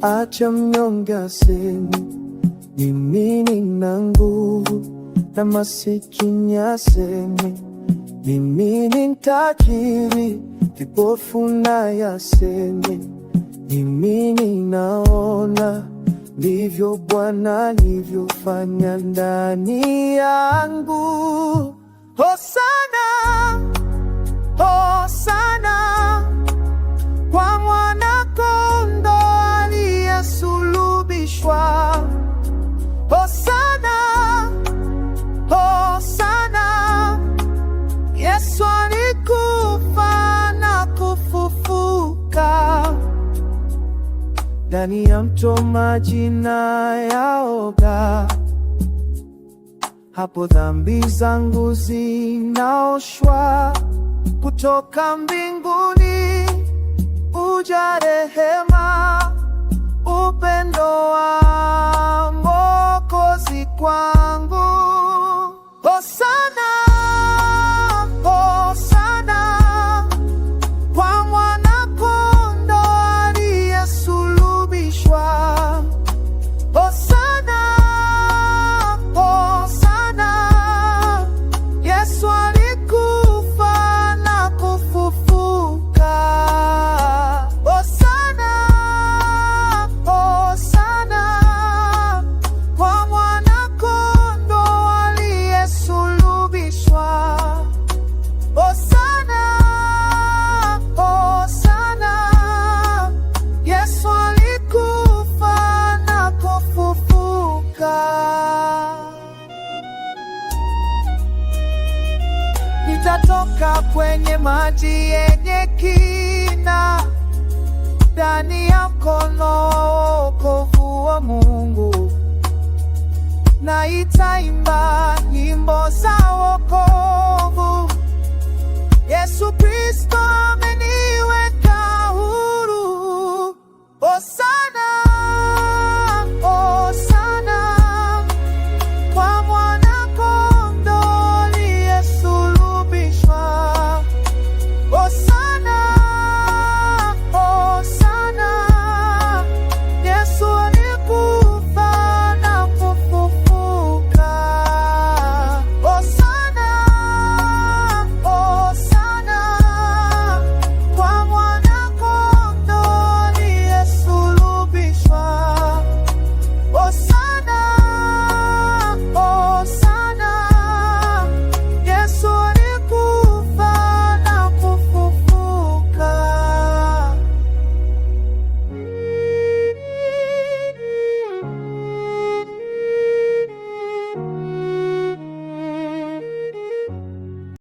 Acha mnyonge aseme, mimi nina nguvu, na masikini aseme, mimi ni tajiri. Kipofu naye aseme, mimi ninaona. Ndivyo Bwana alivyofanya ndani yangu. Hosana, Hosana kwa Mwana-Kondoo aliyesulubishwa. Hosana, Hosana, Yesu alikufa na kufufuka. Ndani ya mto maji na yaoga, hapo dhambi zangu zinaoshwa. Kutoka mbinguni uja rehema, upendo wa Mwokozi kwangu. Hosana, Hosana kwa Mwana-Kondoo aliyesulubishwa. Hosana, Hosana, Yesu alikufa na kufufuka. Hosana, Hosana kwa Mwana-Kondoo aliyesulubishwa. Hosana, Hosana, Yesu alikufa na kufufuka. Nitatoka kwenye maji yenye kina, ndani ya mkono wa wokovu wa Mungu. Na itaimba nyimbo za